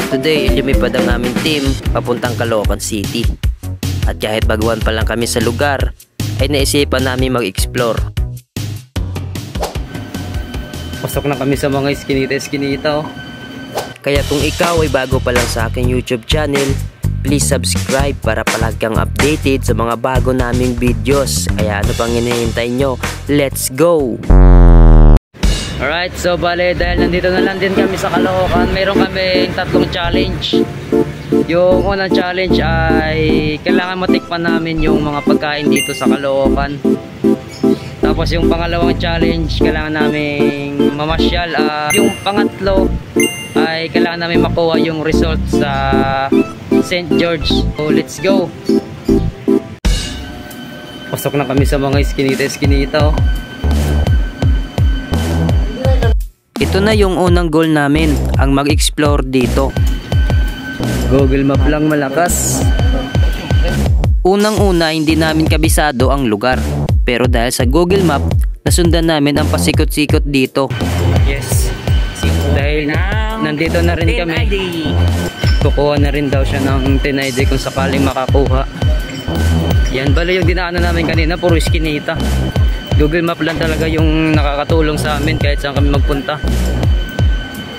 Today, lumipad ang aming team papuntang Caloocan City. At kahit baguhan pa lang kami sa lugar, ay naisipan namin mag-explore. Pasok na kami sa mga iskinita-iskinita oh. Kaya kung ikaw ay bago pa lang sa aking YouTube channel, please subscribe para palagi kang updated sa mga bago naming videos. Kaya ano pang hinihintay nyo? Let's go! Alright, so bale dahil nandito na lang din kami sa Caloocan, mayroon kaming tatlong challenge. Yung unang challenge ay kailangan matikman namin yung mga pagkain dito sa Caloocan. Tapos yung pangalawang challenge, kailangan namin mamasyal. Yung pangatlo ay kailangan namin makuha yung result sa St. George. So let's go! Pasok na kami sa mga iskinita-iskinita oh. Ito na yung unang goal namin, ang mag-explore dito. Google Map lang malakas. Unang-una hindi namin kabisado ang lugar. Pero dahil sa Google Map, nasundan namin ang pasikot-sikot dito. Yes. Dahil nandito na rin kami. Kukuha na rin daw siya ng 10 ID kung sakaling makakuha. Yan, bala yung dinaanan namin kanina, puro iskinita. Google Map lang talaga yung nakakatulong sa amin kahit saan kami magpunta.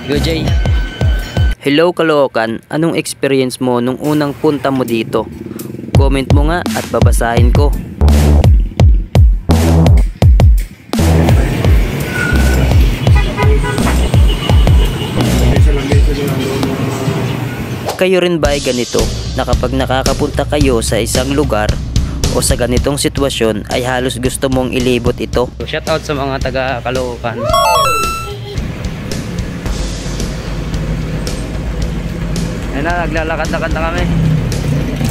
Go Jay! Hello Caloocan, anong experience mo nung unang punta mo dito? Comment mo nga at babasahin ko. Kayo rin ba ay ganito na kapag nakakapunta kayo sa isang lugar o sa ganitong sitwasyon ay halos gusto mong ilibot ito? So, shout out sa mga taga Caloocan. Ayan na, naglalakad-lakad na kami.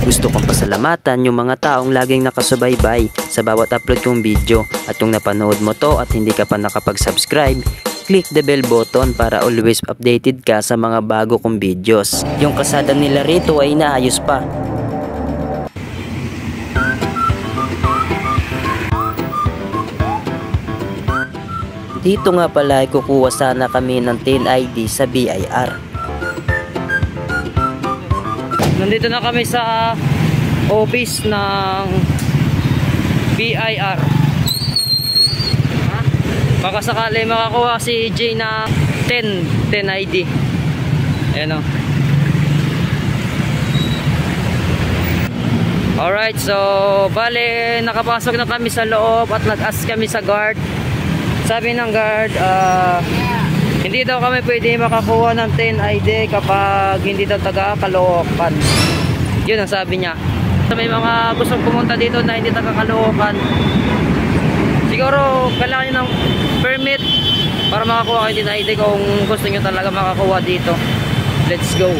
Gusto kong pasalamatan yung mga taong laging nakasubaybay sa bawat upload kong video. At kung napanood mo to at hindi ka pa nakapag-subscribe, click the bell button para always updated ka sa mga bago kong videos. Yung kasada nila rito ay inaayos pa. Dito nga pala ay kukuha sana kami ng 10 ID sa BIR. Nandito na kami sa office ng BIR. Baka sakali makakuha si Jay na 10 ID. Ayan o. Alright, so bale nakapasok na kami sa loob at nag-ask kami sa guard. Sabi ng guard, hindi daw kami pwede makakuha ng 10 ID kapag hindi daw taga Caloocan. Yun ang sabi niya. So, may mga gustong pumunta dito na hindi taga Caloocan, siguro kailangan nyo ng permit para makakuha kayo ng ID kung gusto nyo talaga makakuha dito. Let's go!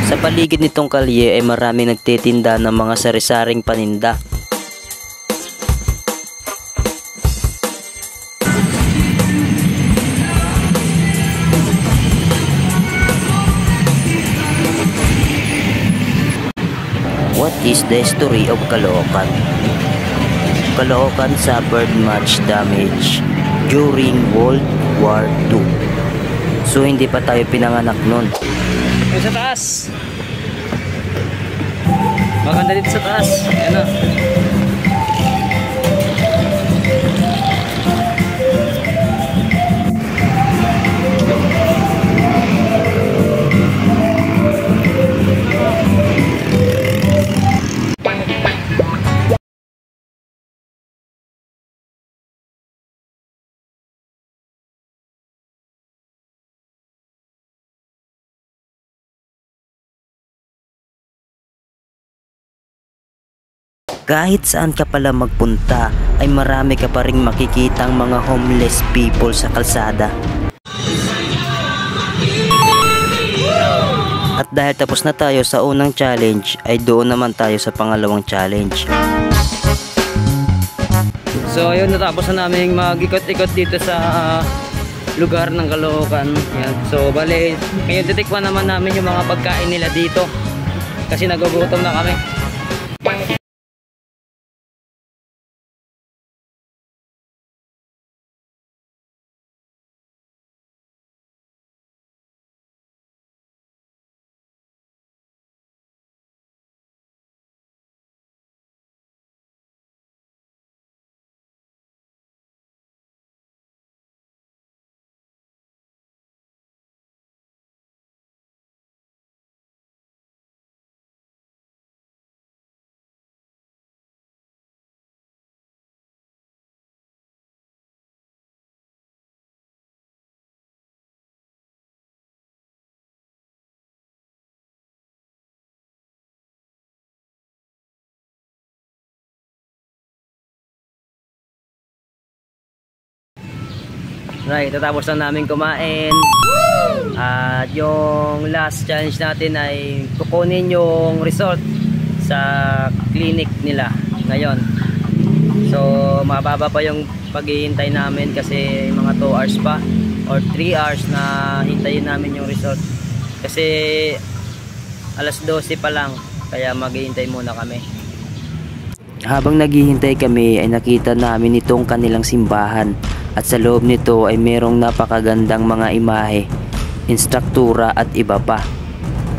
Sa paligid nitong kalye ay maraming nagtitinda ng mga sari-saring paninda. What is the history of Caloocan? Caloocan suffered much damage during World War II. So hindi pa tayo pinanganak nun. Sa taas. Maganda dito sa taas. Ayan na. Kahit saan ka pala magpunta ay marami ka pa ring makikitang mga homeless people sa kalsada. At dahil tapos na tayo sa unang challenge ay doon naman tayo sa pangalawang challenge. So ayun, natapos na namin mag-ikot-ikot dito sa lugar ng Caloocan. Yan. So bale, ngayon titikman naman namin yung mga pagkain nila dito kasi nagugutom na kami. Right, tatapos na namin kumain. At yung last challenge natin ay kukunin yung result sa clinic nila ngayon. So mababa pa yung paghihintay namin kasi mga 2 hours pa or 3 hours na hintayin namin yung result. Kasi alas 12 pa lang, kaya maghihintay muna kami. Habang naghihintay kami ay nakita namin itong kanilang simbahan. At sa loob nito ay merong napakagandang mga imahe, instruktura at iba pa.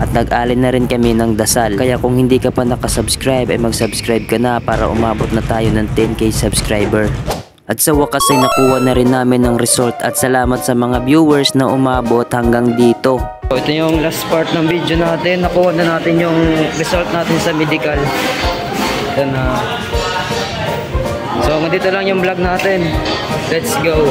At nag-alin na rin kami ng dasal. Kaya kung hindi ka pa nakasubscribe ay mag-subscribe ka na para umabot na tayo ng 10k subscriber. At sa wakas ay nakuha na rin namin ng result at salamat sa mga viewers na umabot hanggang dito. So, ito yung last part ng video natin. Nakuha na natin yung result natin sa medical. Ito na. So, dito lang yung vlog natin. Let's go!